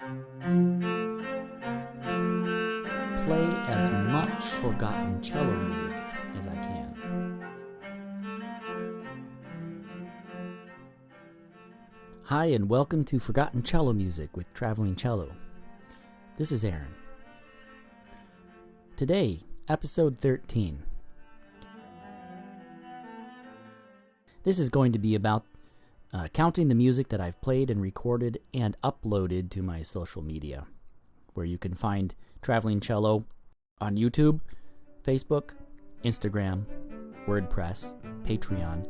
Play as much forgotten cello music as I can. Hi, and welcome to Forgotten Cello Music with Traveling Cello. This is Aaron. Today, episode 13. This is going to be about counting the music that I've played and recorded and uploaded to my social media, where you can find Traveling Cello on YouTube, Facebook, Instagram, WordPress, Patreon.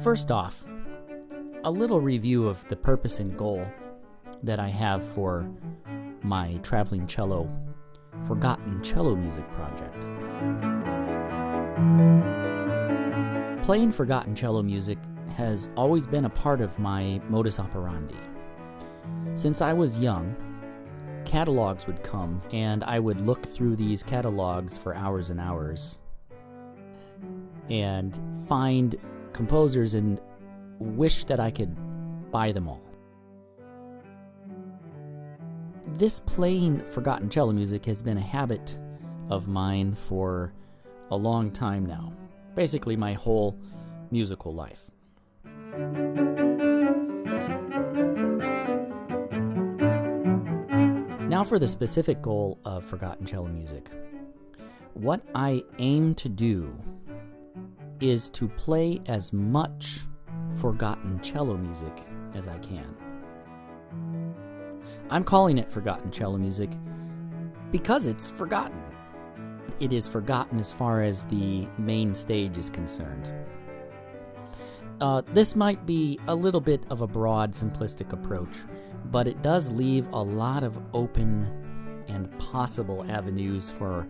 First off, a little review of the purpose and goal that I have for my Traveling Cello Forgotten Cello Music project. Playing forgotten cello music has always been a part of my modus operandi. Since I was young, catalogs would come, and I would look through these catalogs for hours and hours and find composers and wish that I could buy them all. This playing forgotten cello music has been a habit of mine for a long time now, basically my whole musical life. Now for the specific goal of forgotten cello music. What I aim to do is to play as much forgotten cello music as I can. I'm calling it forgotten cello music because it's forgotten. It is forgotten as far as the main stage is concerned. This might be a little bit of a broad, simplistic approach, but it does leave a lot of open and possible avenues for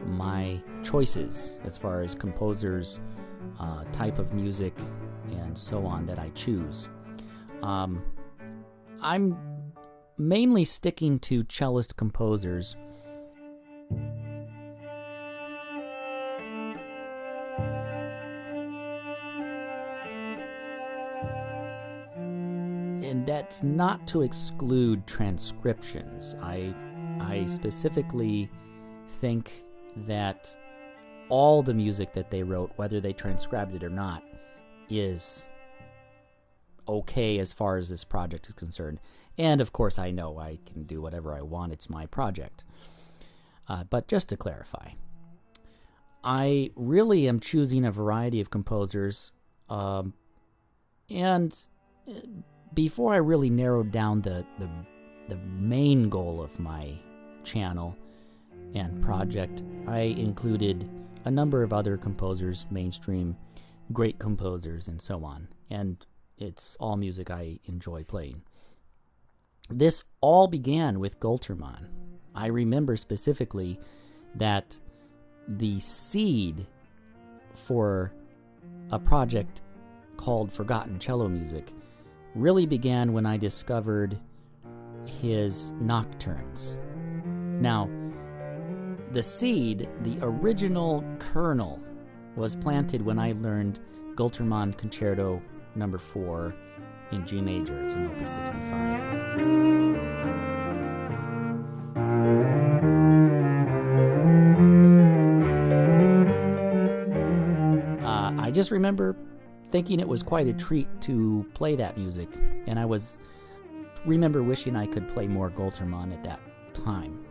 my choices as far as composers, type of music, and so on that I choose. I'm mainly sticking to cellist composers. And that's not to exclude transcriptions. I specifically think that all the music that they wrote, whether they transcribed it or not, is okay as far as this project is concerned. And of course I know I can do whatever I want. It's my project. But just to clarify, I really am choosing a variety of composers, and before I really narrowed down the main goal of my channel and project, I included a number of other composers, mainstream, great composers, and so on. And it's all music I enjoy playing. This all began with Gultermann. I remember specifically that the seed for a project called Forgotten Cello Music really began when I discovered his nocturnes. Now, the seed, the original kernel, was planted when I learned Gultermann Concerto No. 4 in G major. It's an Opus 65. I just remember thinking it was quite a treat to play that music, and I remember wishing I could play more Gultermann at that time.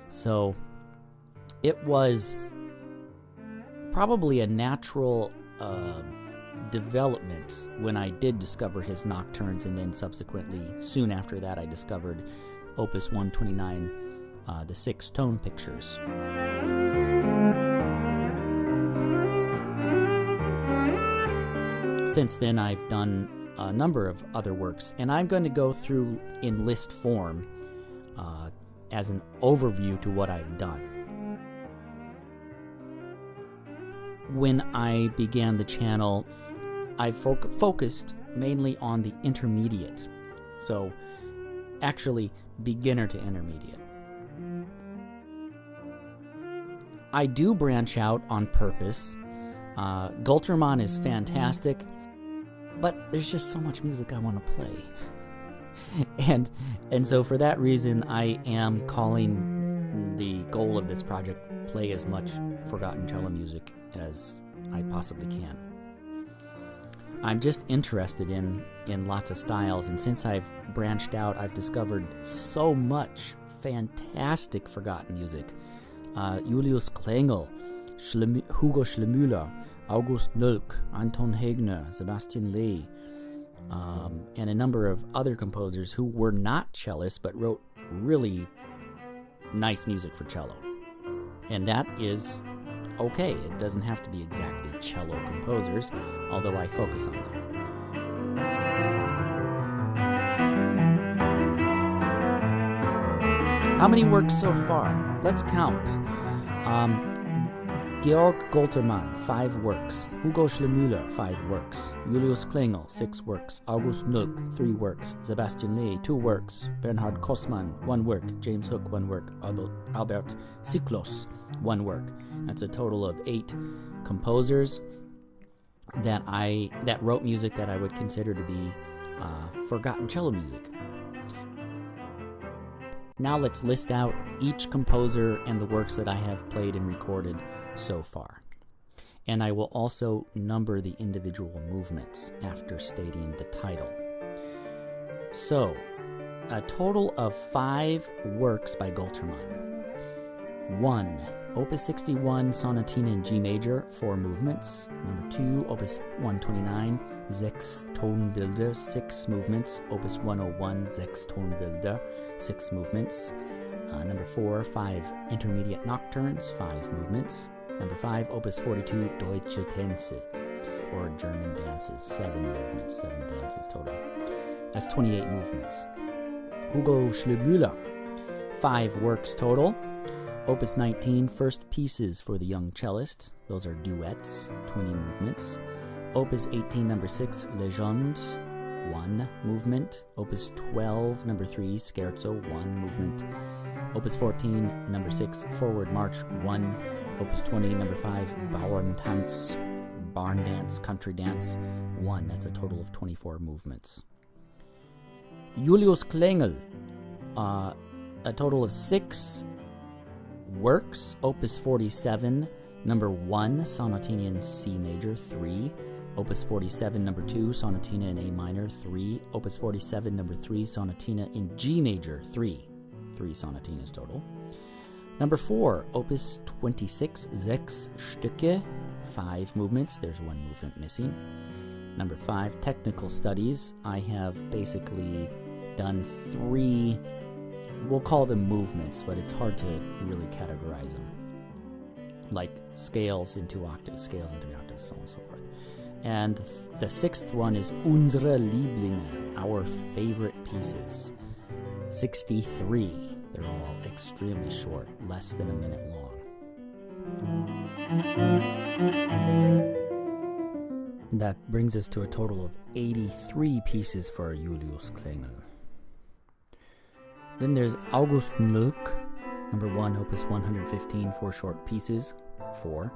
So it was probably a natural development when I did discover his nocturnes, and then subsequently, soon after that, I discovered Opus 129, the 6 tone pictures. Since then, I've done a number of other works, and I'm going to go through in list form as an overview to what I've done. When I began the channel, I focused mainly on the intermediate, so actually beginner to intermediate. I do branch out on purpose. Gultermann is fantastic, but there's just so much music I want to play. and so for that reason, I am calling the goal of this project play as much forgotten cello music as I possibly can. I'm just interested in lots of styles, and since I've branched out, I've discovered so much fantastic forgotten music. Julius Klengel, Hugo Schlemüller, August Nölk, Anton Hegner, Sebastian Lee, and a number of other composers who were not cellists but wrote really nice music for cello. And that is okay. It doesn't have to be exactly cello composers, although I focus on them. How many works so far? Let's count. Georg Goltermann, 5 works. Hugo Schlemüller, 5 works. Julius Klengel, 6 works. August Nölk, 3 works. Sebastian Lee, 2 works. Bernhard Kossmann, 1 work. James Hook, 1 work. Albert Siklos, 1 work. That's a total of 8 composers that wrote music that I would consider to be forgotten cello music. Now let's list out each composer and the works that I have played and recorded so far. And I will also number the individual movements after stating the title. So, a total of 5 works by Goltermann. 1. Opus 61, Sonatina in G major, 4 movements. Number 2, Opus 129, 6 Tonbilder, 6 movements. Opus 101, 6 Tonbilder, 6 movements. Number 4, 5 Intermediate Nocturnes, 5 movements. Number 5, Opus 42, Deutsche Tänze, or German dances, 7 movements, 7 dances total. That's 28 movements. Hugo Schlemüller, 5 works total. Opus 19, First Pieces for the Young Cellist. Those are duets, 20 movements. Opus 18, number 6, Legende, 1 movement. Opus 12, number 3, Scherzo, 1 movement. Opus 14, number 6, Forward March, 1. Opus 20, number 5, Bauerntanz, barn dance, country dance, 1. That's a total of 24 movements. Julius Klengel, a total of 6 works. Opus 47, number 1, Sonatina in C major, 3. Opus 47, number 2, Sonatina in A minor, 3. Opus 47, number 3, Sonatina in G major, 3. 3 sonatinas total. Number 4, Opus 26, 6 Stücke, 5 movements. There's 1 movement missing. Number 5, Technical Studies. I have basically done 3, we'll call them movements, but it's hard to really categorize them. Like scales in 2 octaves, scales in 3 octaves, so on and so forth. And the 6th one is Unsere Lieblinge, our favorite pieces. 63. They're all extremely short, less than a minute long. That brings us to a total of 83 pieces for Julius Klengel. Then there's August Nölk, number 1, Opus 115, 4 short pieces, 4.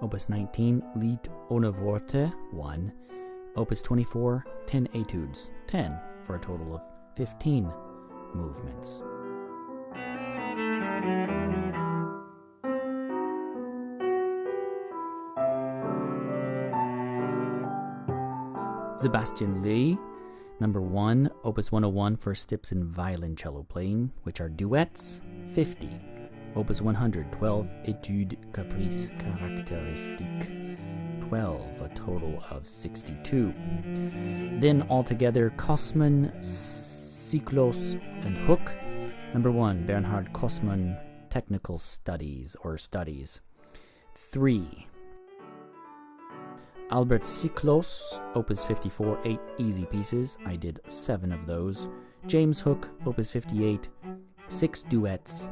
Opus 19, Lied ohne Worte, 1. Opus 24, 10 Etudes, 10, for a total of 15 movements. Sebastian Lee, number 1, Opus 101, First Steps in Violoncello Playing, which are duets, 50. Opus 100, 12 Etude Caprice Caractéristique, 12, a total of 62. Then altogether, Kossmann, Siklos, and Hook. Number 1, Bernhard Kossmann, Technical Studies, or Studies, 3. Albert Siklos, Opus 54, 8 easy pieces. I did 7 of those. James Hook, Opus 58, 6 duets,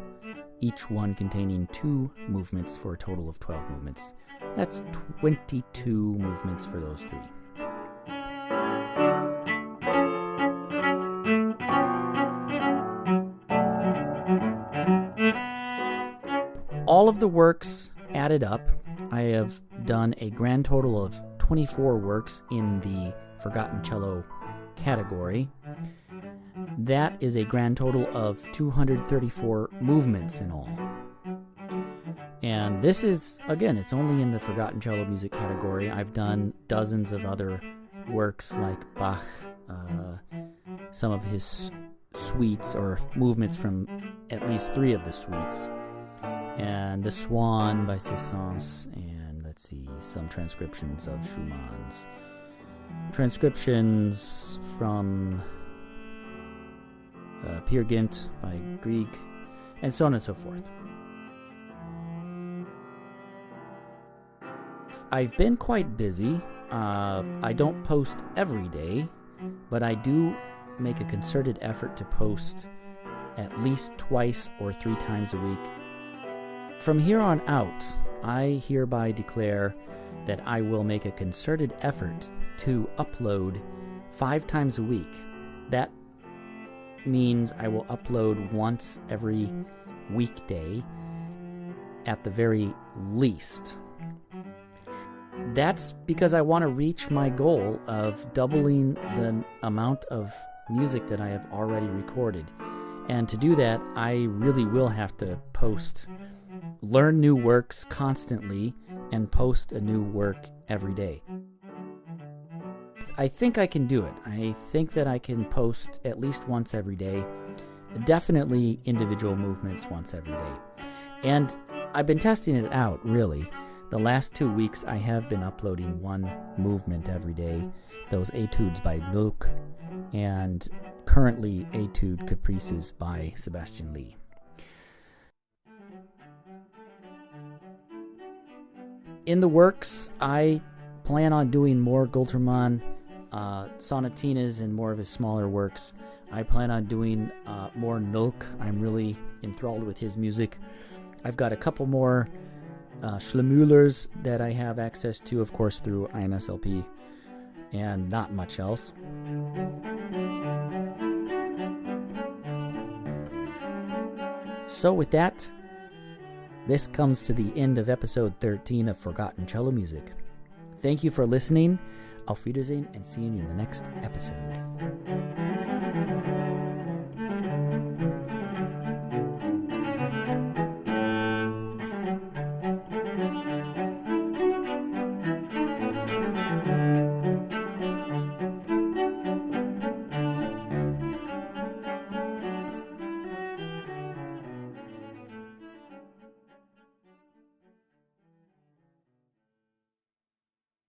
each one containing 2 movements for a total of 12 movements. That's 22 movements for those 3. All of the works added up, I have done a grand total of 24 works in the Forgotten Cello category. That is a grand total of 234 movements in all. And this is, again, it's only in the Forgotten Cello Music category. I've done dozens of other works like Bach, some of his suites or movements from at least 3 of the suites, and The Swan by Saint-Saëns, and let's see, some transcriptions of Schumann's, transcriptions from Peer Gynt by Grieg, and so on and so forth. I've been quite busy. I don't post every day, but I do make a concerted effort to post at least twice or 3 times a week. From here on out, I hereby declare that I will make a concerted effort to upload 5 times a week. That means I will upload once every weekday at the very least. That's because I want to reach my goal of doubling the amount of music that I have already recorded. And to do that, I really will have to learn new works constantly, and post a new work every day. I think I can do it. I think that I can post at least once every day, definitely individual movements once every day. And I've been testing it out, really. The last 2 weeks I have been uploading 1 movement every day, those Etudes by Nulk, and currently Etude Caprices by Sebastian Lee. In the works, I plan on doing more Gultermann sonatinas and more of his smaller works. I plan on doing more Nulk. I'm really enthralled with his music. I've got a couple more Schlemmühlers that I have access to, of course, through IMSLP, and not much else. So with that, this comes to the end of episode 13 of Forgotten Cello Music. Thank you for listening. Auf Wiedersehen, and see you in the next episode.